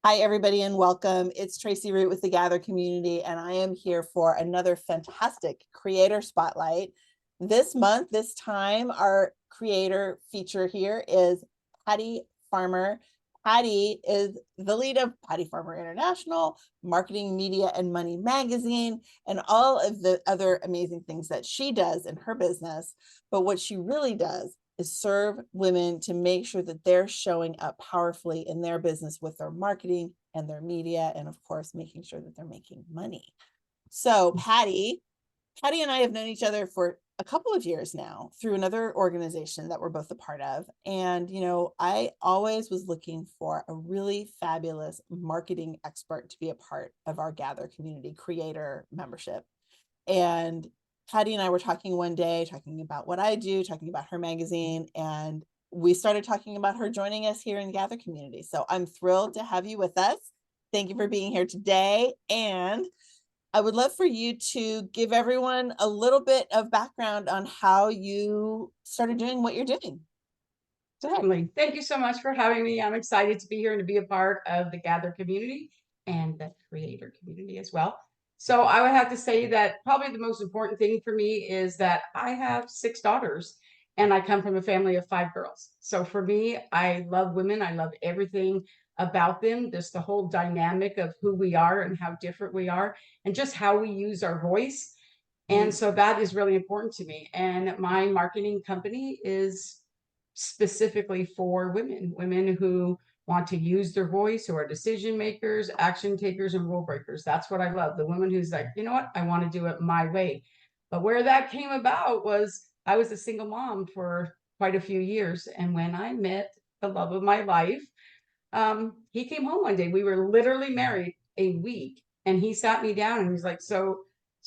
Hi, everybody, and welcome. It's Tracy Root with the Gather community, and I am here for another fantastic creator spotlight. This month, this time, our creator feature here is Patty Farmer. Patty is the lead of Patty Farmer International, Marketing, Media, and Money magazine, and all of the other amazing things that she does in her business. But what she really does is serve women to make sure that they're showing up powerfully in their business with their marketing and their media, and of course, making sure that they're making money. So Patty and I have known each other for a couple of years now through another organization that we're both a part of. And, I always was looking for a really fabulous marketing expert to be a part of our Gather community creator membership. And Patty and I were talking one day, talking about what I do, talking about her magazine, and we started talking about her joining us here in Gather community. So I'm thrilled to have you with us. Thank you for being here today. And I would love for you to give everyone a little bit of background on how you started doing what you're doing. Certainly. Thank you so much for having me. I'm excited to be here and to be a part of the Gather community and the creator community as well. So I would have to say that probably the most important thing for me is that I have six daughters and I come from a family of five girls. So for me, I love women. I love everything about them. Just the whole dynamic of who we are and how different we are and just how we use our voice. And Mm. so that is really important to me. And my marketing company is specifically for women who want to use their voice, who are decision makers, action takers, and rule breakers. That's what I love. The woman who's like, you know what, I want to do it my way. But where that came about was I was a single mom for quite a few years. And when I met the love of my life, he came home one day. We were literally married a week. And he sat me down and he's like, so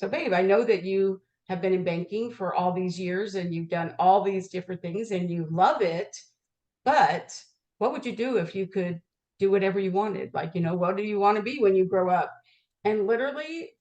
babe, I know that you have been in banking for all these years and you've done all these different things and you love it, but what would you do if you could do whatever you wanted? Like, what do you want to be when you grow up? And literally,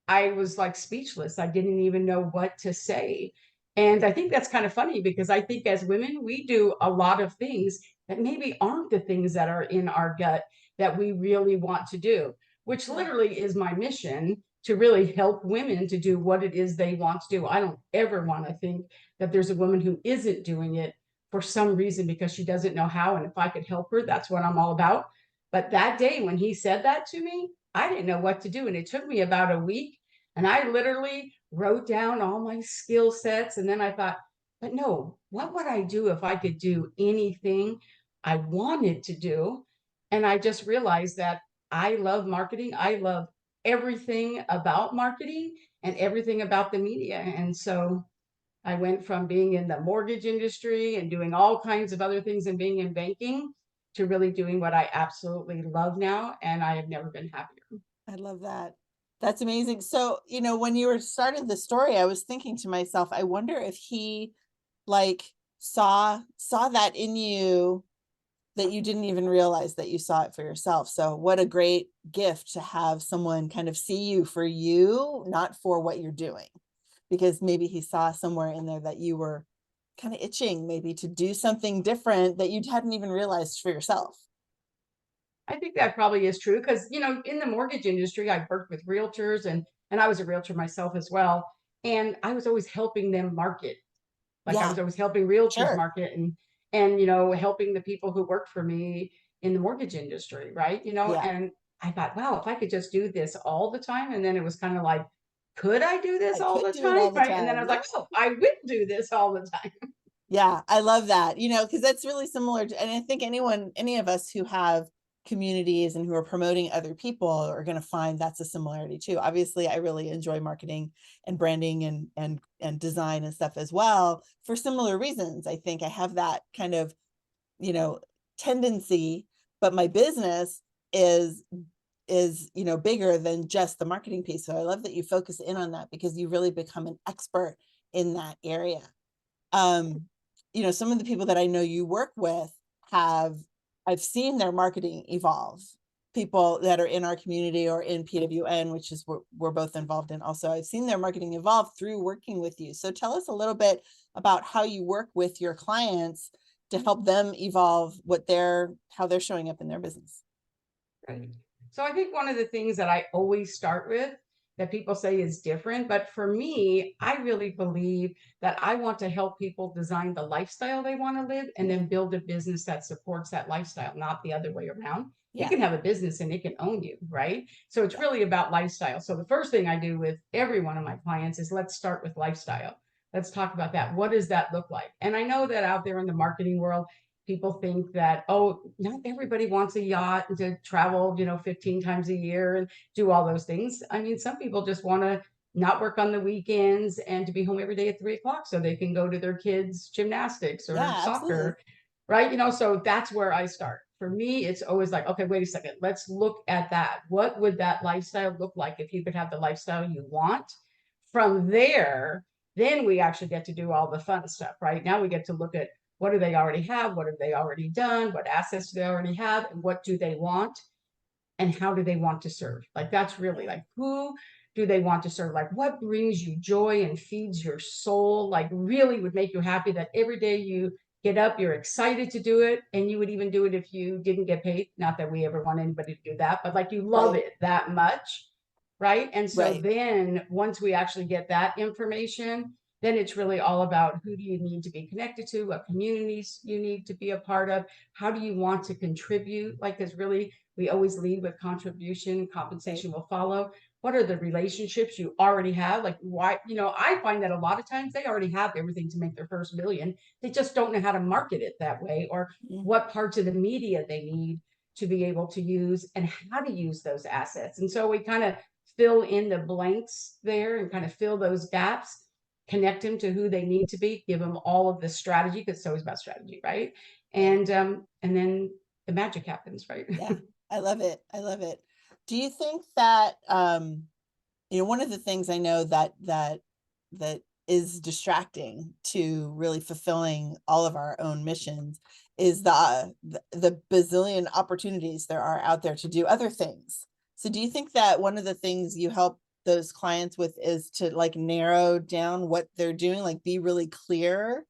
I was like speechless. I didn't even know what to say. And I think that's kind of funny because I think as women, we do a lot of things that maybe aren't the things that are in our gut that we really want to do, which Yeah. literally is my mission to really help women to do what it is they want to do. I don't ever want to think that there's a woman who isn't doing it for some reason because she doesn't know how. And if I could help her, that's what I'm all about. But that day when he said that to me, I didn't know what to do. And it took me about a week and I literally wrote down all my skill sets. And then I thought, but no, what would I do if I could do anything I wanted to do? And I just realized that I love marketing. I love everything about marketing and everything about the media. And so I went from being in the mortgage industry and doing all kinds of other things and being in banking to really doing what I absolutely love now. And I have never been happier. I love that. That's amazing. So, when you were starting the story, I was thinking to myself, I wonder if he like saw that in you that you didn't even realize that you saw it for yourself. So what a great gift to have someone kind of see you for you, not for what you're doing. Because maybe he saw somewhere in there that you were kind of itching maybe to do something different that you hadn't even realized for yourself. I think that probably is true because, in the mortgage industry, I worked with realtors and I was a realtor myself as well. And I was always helping them market. Like I Yeah, was always helping realtors sure. market and helping the people who worked for me in the mortgage industry, right? Yeah, And I thought, wow, if I could just do this all the time. And then it was kind of like, could I do this I all could the do it time? all the Right. And then time. I was Yeah. like, oh, I will do this all the time. Yeah, I love that, because that's really similar to, and I think any of us who have communities and who are promoting other people are going to find that's a similarity too. Obviously, I really enjoy marketing and branding and design and stuff as well for similar reasons. I think I have that kind of, you know, tendency, but my business is bigger than just the marketing piece. So I love that you focus in on that because you really become an expert in that area. um some of the people that I know you work with have I've seen their marketing evolve. People that are in our community or in PWN, which is what we're both involved in also, I've seen their marketing evolve through working with you. So tell us a little bit about how you work with your clients to help them evolve how they're showing up in their business. Right. So I think one of the things that I always start with that people say is different, but for me, I really believe that I want to help people design the lifestyle they want to live and then Mhm. build a business that supports that lifestyle, not the other way around. You Yeah, can have a business and it can own you, right? So it's yeah, really about lifestyle. So the first thing I do with every one of my clients is let's start with lifestyle. Let's talk about that. What does that look like? And I know that out there in the marketing world, people think that, oh, not everybody wants a yacht and to travel, 15 times a year and do all those things. I mean, some people just want to not work on the weekends and to be home every day at 3 o'clock so they can go to their kids' gymnastics or yeah, absolutely. soccer, right? So that's where I start. For me, it's always like, okay, wait a second, let's look at that. What would that lifestyle look like if you could have the lifestyle you want? From there, then we actually get to do all the fun stuff, right? Now we get to look at what do they already have? What have they already done? What assets do they already have? And what do they want? And how do they want to serve? Like, that's really Yeah. like, who do they want to serve? Like, what brings you joy and feeds your soul? Like, really would make you happy that every day you get up, you're excited to do it. And you would even do it if you didn't get paid. Not that we ever want anybody to do that, but like you love Right, it that much. Right. And so right. then once we actually get that information, then it's really all about who do you need to be connected to, what communities you need to be a part of, how do you want to contribute? Like, because really, we always lead with contribution, Right. compensation will follow. What are the relationships you already have? Like, why, I find that a lot of times they already have everything to make their first million. They just don't know how to market it that way or Mm. what parts of the media they need to be able to use and how to use those assets. And so we kind of fill in the blanks there and kind of fill those gaps, connect them to who they need to be, give them all of the strategy because it's always about strategy, right? Right. And then the magic happens, right? Yeah. I love it. I love it. Do you think that one of the things I know that is distracting to really fulfilling all of our own missions is the bazillion opportunities there are out there to do other things. So do you think that one of the things you help those clients with is to like narrow down what they're doing, like be really clear?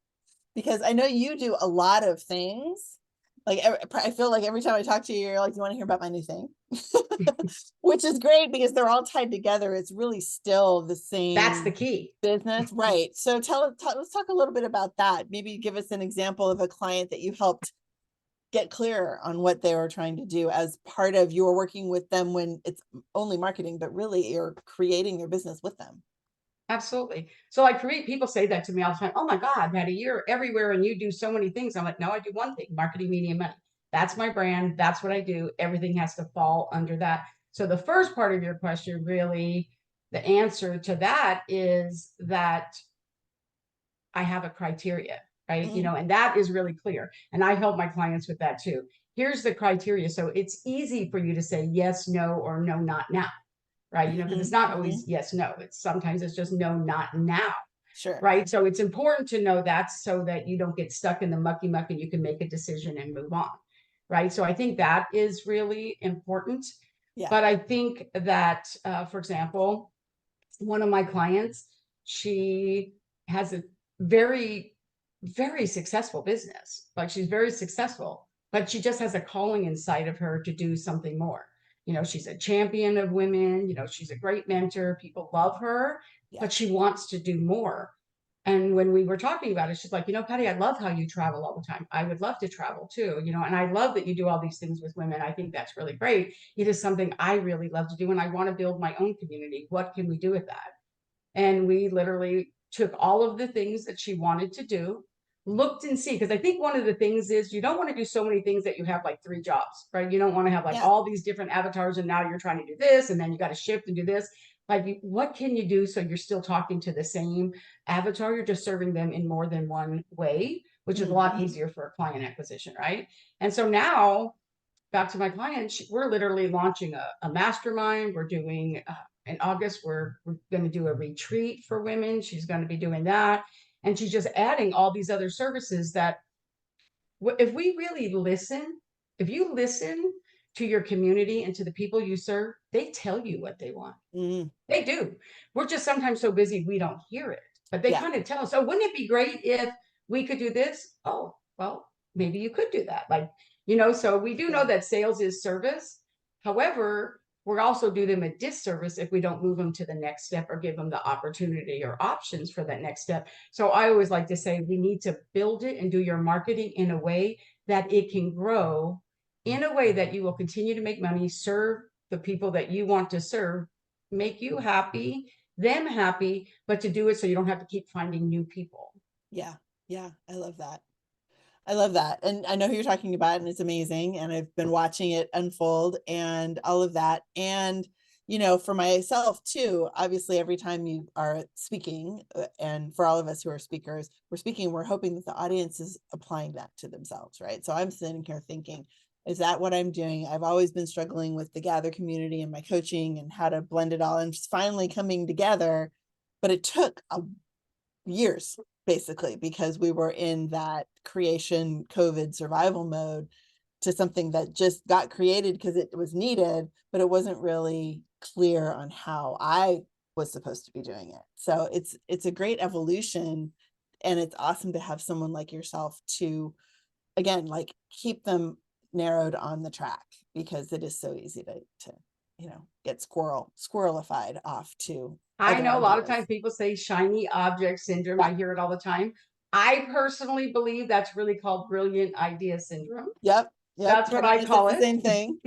Because I know you do a lot of things. Like I feel like every time I talk to you, you're like, "You want to hear about my new thing?" Which is great because they're all tied together. It's really still the That's the same key. business, right? So let's talk a little bit about that. Maybe give us an example of a client that you helped get clearer on what they were trying to do as part of you were working with them when it's only marketing, but really you're creating their business with them. Absolutely. So I create, people say that to me all the time. Oh my God, Maddie, you're everywhere and you do so many things. I'm like, no, I do one thing, marketing, media, money. That's my brand. That's what I do. Everything has to fall under that. So the first part of your question, really, the answer to that is that I have a criteria, right? Mm, And that is really clear. And I help my clients with that too. Here's the criteria. So it's easy for you to say yes, no, or no, not now, right? Because it's mhm, not mhm. always yes, no. It's sometimes it's just no, not now, Sure. right? So it's important to know that so that you don't get stuck in the mucky muck and you can make a decision and move on, right? So I think that is really important. Yeah. But I think that, for example, one of my clients, she has a very, very successful business. Like, she's very successful, but she just has a calling inside of her to do something more. She's a champion of women, she's a great mentor. People love her, Yeah. but she wants to do more. And when we were talking about it, she's like, Patty, I love how you travel all the time. I would love to travel too, and I love that you do all these things with women. I think that's really great. It is something I really love to do, and I want to build my own community. What can we do with that? And we literally took all of the things that she wanted to do, looked and see, because I think one of the things is you don't want to do so many things that you have like 3 jobs, right? You don't want to have like Yeah. all these different avatars and now you're trying to do this and then you got to shift and do this. Like, what can you do so you're still talking to the same avatar? You're just serving them in more than one way, which is a lot Mhm. easier for a client acquisition, right? And so now, back to my client, we're literally launching a mastermind. We're doing in August, we're going to do a retreat for women. She's going to be doing that. And she's just adding all these other services that if we really listen, if you listen to your community and to the people you serve, they tell you what they want. Mm. They do. We're just sometimes so busy we don't hear it, but they Yeah. kind of tell us. So wouldn't it be great if we could do this? Oh, well, maybe you could do that. Like, so we do know Yeah. that sales is service, However, we also do them a disservice if we don't move them to the next step or give them the opportunity or options for that next step. So I always like to say we need to build it and do your marketing in a way that it can grow in a way that you will continue to make money, serve the people that you want to serve, make you happy, them happy, but to do it so you don't have to keep finding new people. Yeah. Yeah. I love that. I love that. And I know who you're talking about, and it's amazing. And I've been watching it unfold and all of that. And, for myself too, obviously, every time you are speaking, and for all of us who are speakers, we're speaking, we're hoping that the audience is applying that to themselves, right? So I'm sitting here thinking, is that what I'm doing? I've always been struggling with the Gather community and my coaching and how to blend it all, and it's finally coming together. But it took years, basically, because we were in that creation COVID survival mode to something that just got created because it was needed, but it wasn't really clear on how I was supposed to be doing it. So it's a great evolution, and it's awesome to have someone like yourself to, again, like, keep them narrowed on the track, because it is so easy to get squirrelified off to I other know a lot of ideas. times people say shiny object syndrome. Yeah. I hear it all the time. I personally believe that's really called brilliant idea syndrome. Yep. Yep. That's what Kevin I says it's call the it. same thing.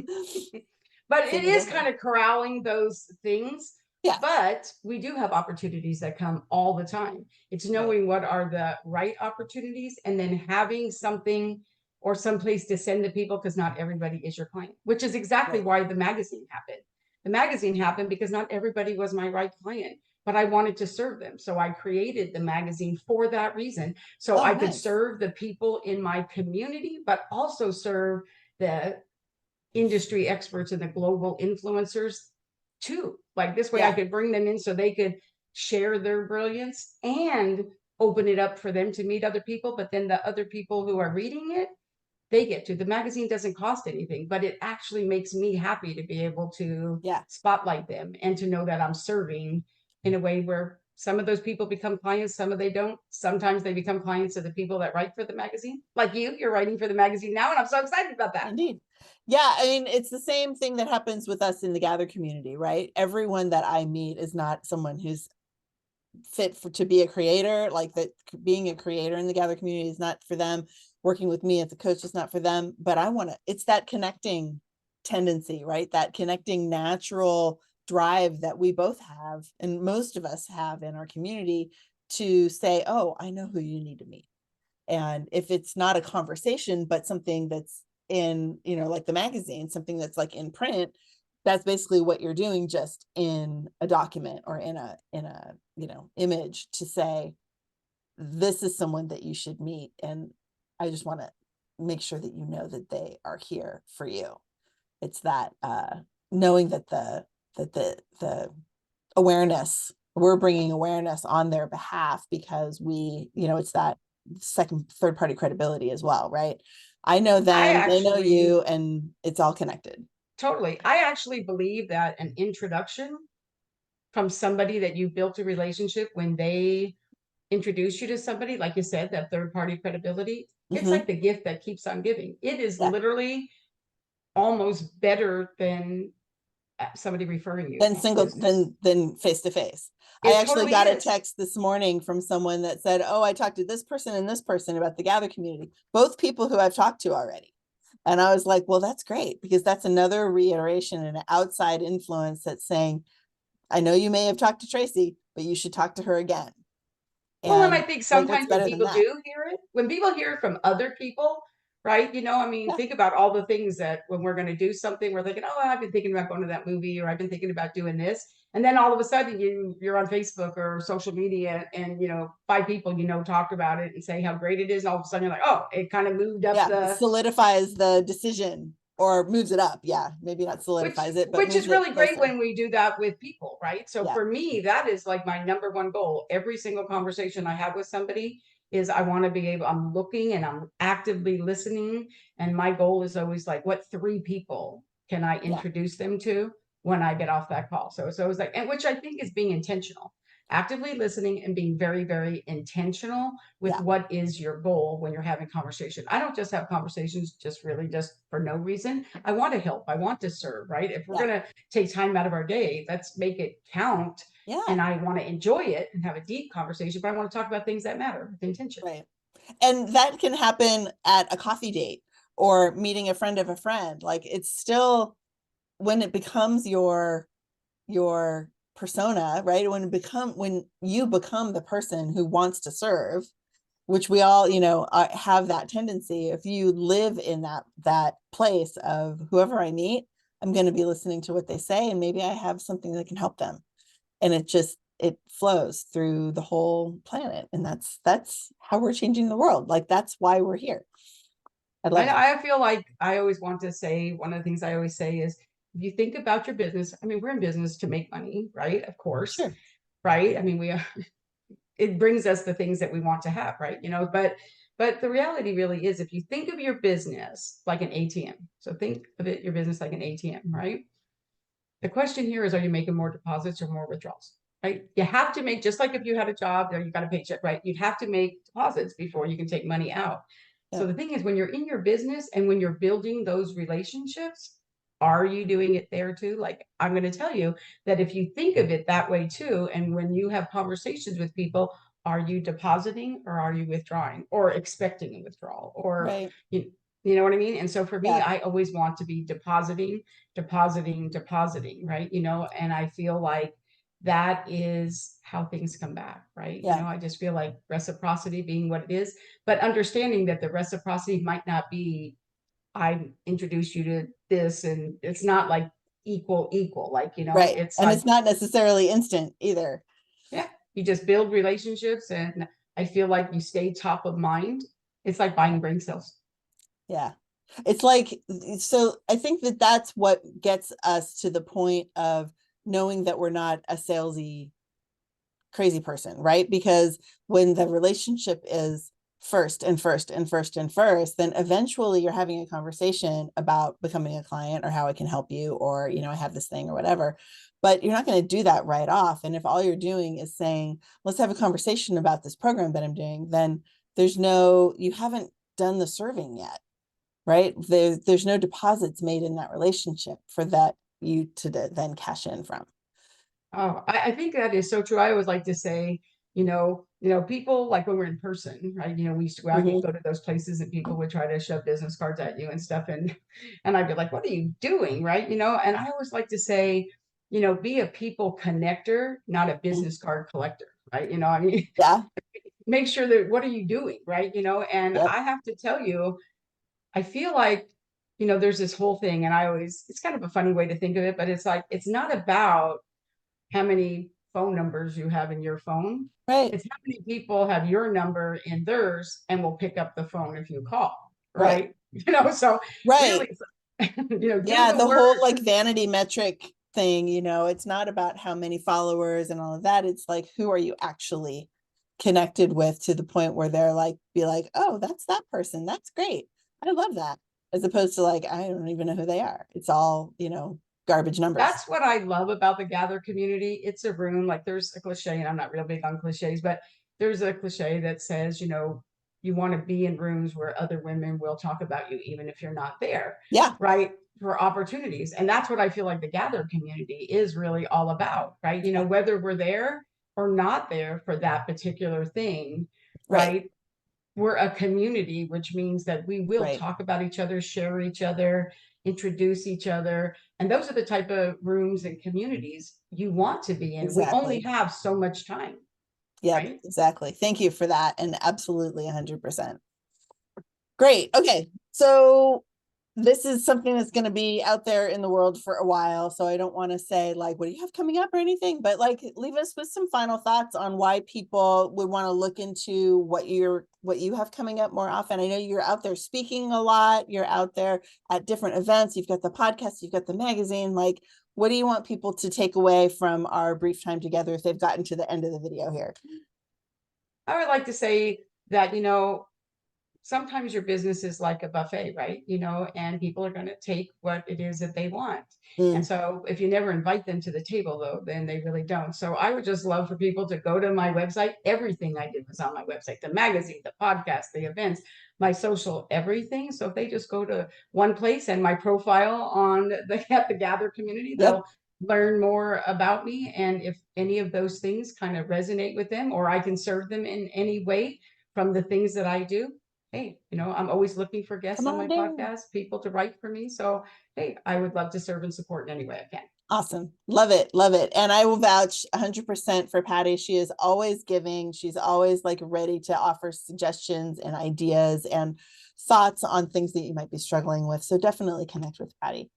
But it Same is difference. kind of corralling those things. Yeah. But we do have opportunities that come all the time. It's Right. knowing what are the right opportunities and then having something or some place to send the people, because not everybody is your client, which is exactly Right. why the magazine happened. The magazine happened because not everybody was my right client, but I wanted to serve them. So I created the magazine for that reason. So Oh, I could nice. serve the people in my community, but also serve the industry experts and the global influencers too. Like this way I Yeah. could bring them in so they could share their brilliance and open it up for them to meet other people. But then the other people who are reading it, they get to. The magazine doesn't cost anything, but it actually makes me happy to be able to Yeah. spotlight them and to know that I'm serving in a way where some of those people become clients, some of they don't. Sometimes they become clients of the people that write for the magazine. Like you're writing for the magazine now, and I'm so excited about that. Indeed. Yeah. I mean, it's the same thing that happens with us in the Gather community, right? Everyone that I meet is not someone who's fit to be a creator. Like, that being a creator in the Gather community is not for them. Working with me as a coach is not for them. But it's that connecting tendency, right? That connecting natural drive that we both have, and most of us have in our community, to say, oh, I know who you need to meet. And if it's not a conversation, but something that's in, like the magazine, something that's like in print, that's basically what you're doing, just in a document or in a image, to say, this is someone that you should meet. And I just want to make sure that you know that they are here for you. It's that knowing that the awareness, we're bringing awareness on their behalf, because it's that third party credibility as well, right? I know I them, they know actually you, and it's all connected. Totally. I actually believe that an introduction from somebody that you built a relationship when they introduce you to somebody, like you said, that third party credibility, it's Hmm. like the gift that keeps on giving. It is Yeah. literally almost better than somebody referring you Then business. then face to face. I It actually totally got a is. text this morning from someone that said, oh, I talked to this person and this person about the Gather community, both people who I've talked to already. And I was like, well, that's great, because that's another reiteration and an outside influence that's saying, I know you may have talked to Tracy, but you should talk to her again. Well, and I And think like, what's sometimes when better than people that? do hear it, when people hear it from other people, right? I mean, Yeah. think about all the things that when we're going to do something, we're thinking, oh, I've been thinking about going to that movie, or I've been thinking about doing this. And then all of a sudden you're on Facebook or social media, and five people talked about it and say how great it is. And all of a sudden you're like, oh, it kind of moved up Yeah. It solidifies the decision, or moves it up. Yeah. Maybe not which solidifies it, but which is moves it really great closer. when we do that with people, right? So Yeah. for me, that is like my number one goal. Every single conversation I have with somebody is I want to be able, I'm looking and I'm actively listening, and my goal is always like, what three people can I Yeah. introduce them to when I get off that call? So it's always like, and which I think is being intentional. actively listening and being very, very intentional with Yeah. what is your goal when you're having conversation. I don't just have conversations just really just for no reason. I want to help. I want to serve, right? If we're Yeah. going to take time out of our day, let's make it count. Yeah. And I want to enjoy it and have a deep conversation, but I want to talk about things that matter with intention. Right. And that can happen at a coffee date or meeting a friend of a friend. Like it's still, when it becomes your persona, right? When you become the person who wants to serve, which we all, have that tendency. If you live in that place of whoever I meet, I'm going to be listening to what they say, and maybe I have something that can help them. And it flows through the whole planet. And that's how we're changing the world. Like that's why we're here. I love it. I feel like I always want to say, one of the things I always say is, if you think about your business, I mean, we're in business to make money, right? Of course, Sure. right? I mean, it brings us the things that we want to have, right? But the reality really is, if you think of your business like an ATM, so think of your business like an ATM, right? The question here is, are you making more deposits or more withdrawals? Right? You have to make, just like if you had a job or you got a paycheck, right? You'd have to make deposits before you can take money out. So Yep. the thing is, when you're in your business and when you're building those relationships, are you doing it there too? Like, I'm going to tell you that if you think of it that way too, and when you have conversations with people, are you depositing or are you withdrawing or expecting a withdrawal? Or Right. you know what I mean? And so for me, Yeah. I always want to be depositing, right? And I feel like that is how things come back, right? Yeah. I just feel like reciprocity being what it is, but understanding that the reciprocity might not be, I introduced you to this, and it's not like equal, like, Right. it's And like, it's not necessarily instant either. yeah, you just build relationships, and I feel like you stay top of mind. It's like buying brain cells. Yeah. It's like, so I think that that's what gets us to the point of knowing that we're not a salesy, crazy person, right? Because when the relationship is first and first and first and first, then eventually you're having a conversation about becoming a client or how I can help you, or, I have this thing or whatever. But you're not going to do that right off. And if all you're doing is saying, let's have a conversation about this program that I'm doing, then you haven't done the serving yet, right? There's no deposits made in that relationship for that you to then cash in from. Oh, I think that is so true. I always like to say, people, like when we're in person, right? We used to go out, you'd Mhm. go to those places and people would try to shove business cards at you and stuff. And I'd be like, what are you doing? Right. And I always like to say, be a people connector, not a business card collector. Right. I mean, Yeah. make sure that, what are you doing? Right. And Yep. I have to tell you, I feel like, there's this whole thing, and it's kind of a funny way to think of it, but it's like, it's not about how many phone numbers you have in your phone. Right. It's how many people have your number in theirs and will pick up the phone if you call, Right. right? So Right. really, do Yeah. the The work. whole like vanity metric thing, it's not about how many followers and all of that. It's like, who are you actually connected with, to the point where they're like, be like, oh, that's that person. That's great. I love that. As opposed to like, I don't even know who they are. It's all, garbage numbers. That's what I love about the Gather community. It's a room, like there's a cliche, and I'm not real big on cliches, but there's a cliche that says, you want to be in rooms where other women will talk about you, even if you're not there, Yeah. right? For opportunities. And that's what I feel like the Gather community is really all about, right? Yeah. Whether we're there or not there for that particular thing, Right. right? We're a community, which means that we will Right. talk about each other, share each other, introduce each other. And those are the type of rooms and communities you want to be in. We only Exactly. have so much time, Yep. right? Exactly. Thank you for that. And absolutely 100%. Great. Okay. So this is something that's going to be out there in the world for a while. So I don't want to say like, what do you have coming up or anything, but like, leave us with some final thoughts on why people would want to look into what you have coming up more often. I know you're out there speaking a lot. You're out there at different events. You've got the podcast, you've got the magazine. Like, what do you want people to take away from our brief time together if they've gotten to the end of the video here? I would like to say that, sometimes your business is like a buffet, right? And people are going to take what it is that they want. And Mm, so if you never invite them to the table, though, then they really don't. So I would just love for people to go to my website. Everything I did was on my website, the magazine, the podcast, the events, my social, everything. So if they just go to one place and my profile on at the Gather community, yep. they'll learn more about me. And if any of those things kind of resonate with them, or I can serve them in any way from the things that I do, hey, I'm always looking for guests Come on on my down. podcast, people to write for me. So, hey, I would love to serve and support in any way I can. Awesome. Love it. Love it. And I will vouch 100% for Patty. She is always giving. She's always like ready to offer suggestions and ideas and thoughts on things that you might be struggling with. So definitely connect with Patty.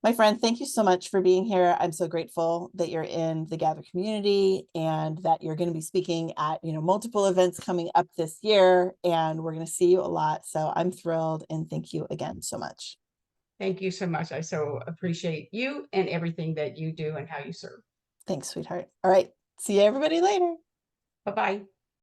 My friend, thank you so much for being here. I'm so grateful that you're in the Gather community and that you're going to be speaking at, multiple events coming up this year, and we're going to see you a lot. So I'm thrilled, and thank you again so much. Thank you so much. I so appreciate you and everything that you do and how you serve. Thanks, sweetheart. All right. See you everybody later. Bye-bye.